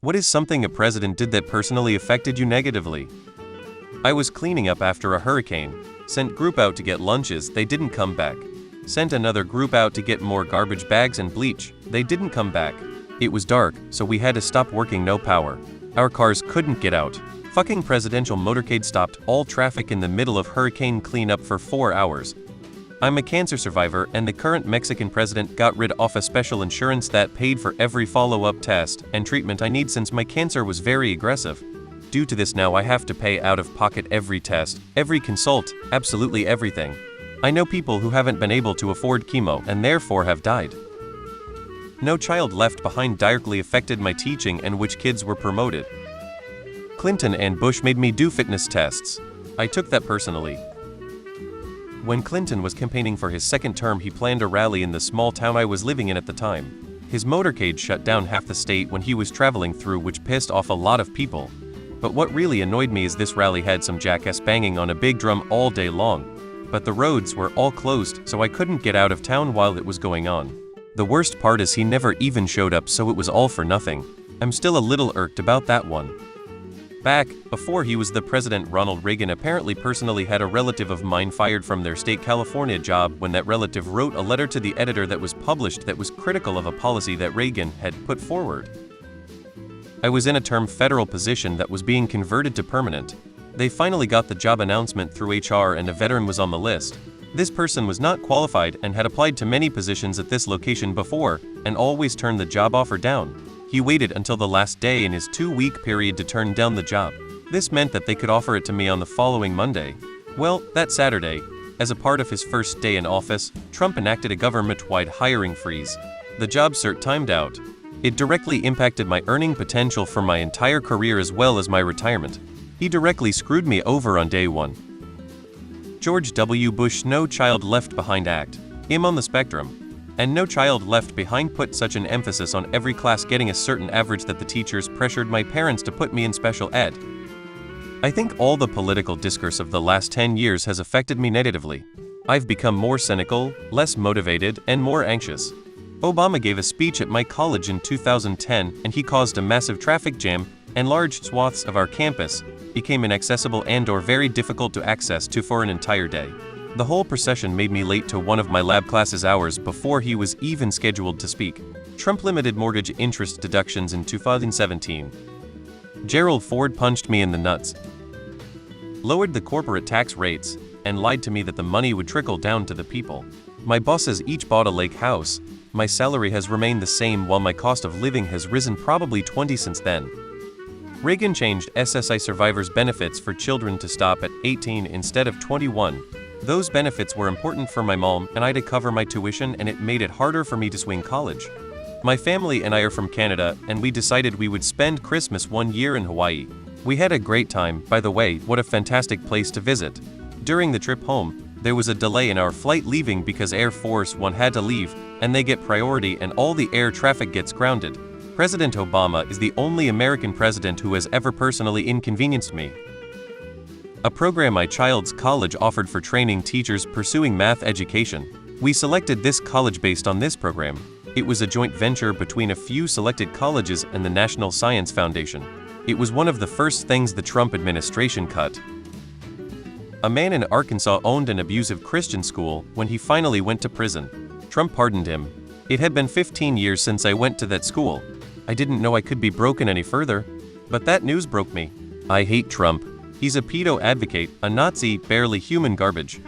What is something a president did that personally affected you negatively? I was cleaning up after a hurricane. Sent group out to get lunches, they didn't come back. Sent another group out to get more garbage bags and bleach, they didn't come back. It was dark, so we had to stop working, no power. Our cars couldn't get out. Fucking presidential motorcade stopped all traffic in the middle of hurricane cleanup for 4 hours. I'm a cancer survivor, and the current Mexican president got rid of a special insurance that paid for every follow-up test and treatment I need since my cancer was very aggressive. Due to this, now I have to pay out of pocket every test, every consult, absolutely everything. I know people who haven't been able to afford chemo and therefore have died. No Child Left Behind directly affected my teaching and which kids were promoted. Clinton and Bush made me do fitness tests. I took that personally. When Clinton was campaigning for his second term, he planned a rally in the small town I was living in at the time. His motorcade shut down half the state when he was traveling through, which pissed off a lot of people. But what really annoyed me is this rally had some jackass banging on a big drum all day long. But the roads were all closed, so I couldn't get out of town while it was going on. The worst part is he never even showed up, so it was all for nothing. I'm still a little irked about that one. Back before he was the president, Ronald Reagan apparently personally had a relative of mine fired from their state California job when that relative wrote a letter to the editor that was published that was critical of a policy that Reagan had put forward. I was in a term federal position that was being converted to permanent. They finally got the job announcement through HR and a veteran was on the list. This person was not qualified and had applied to many positions at this location before and always turned the job offer down. He waited until the last day in his 2-week period to turn down the job. This meant that they could offer it to me on the following Monday. Well, that Saturday, as a part of his first day in office, Trump enacted a government-wide hiring freeze. The job search timed out. It directly impacted my earning potential for my entire career as well as my retirement. He directly screwed me over on day one. George W. Bush No Child Left Behind Act. I'm on the spectrum. And No Child Left Behind put such an emphasis on every class getting a certain average that the teachers pressured my parents to put me in special ed. I think all the political discourse of the last 10 years has affected me negatively. I've become more cynical, less motivated, and more anxious. Obama gave a speech at my college in 2010 and he caused a massive traffic jam, and large swaths of our campus became inaccessible and/or very difficult to access to for an entire day. The whole procession made me late to one of my lab classes hours before he was even scheduled to speak. Trump limited mortgage interest deductions in 2017. Gerald Ford punched me in the nuts. Lowered the corporate tax rates and lied to me that the money would trickle down to the people. My bosses each bought a lake house. My salary has remained the same while my cost of living has risen probably 20 since then. Reagan changed SSI survivors' benefits for children to stop at 18 instead of 21. Those benefits were important for my mom and I to cover my tuition, and it made it harder for me to swing college. My family and I are from Canada, and we decided we would spend Christmas 1 year in Hawaii. We had a great time, by the way, what a fantastic place to visit. During the trip home, there was a delay in our flight leaving because Air Force One had to leave, and they get priority and all the air traffic gets grounded. President Obama is the only American president who has ever personally inconvenienced me. A program my child's college offered for training teachers pursuing math education. We selected this college based on this program. It was a joint venture between a few selected colleges and the National Science Foundation. It was one of the first things the Trump administration cut. A man in Arkansas owned an abusive Christian school when he finally went to prison. Trump pardoned him. It had been 15 years since I went to that school. I didn't know I could be broken any further. But that news broke me. I hate Trump. He's a pedo advocate, a Nazi, barely human garbage.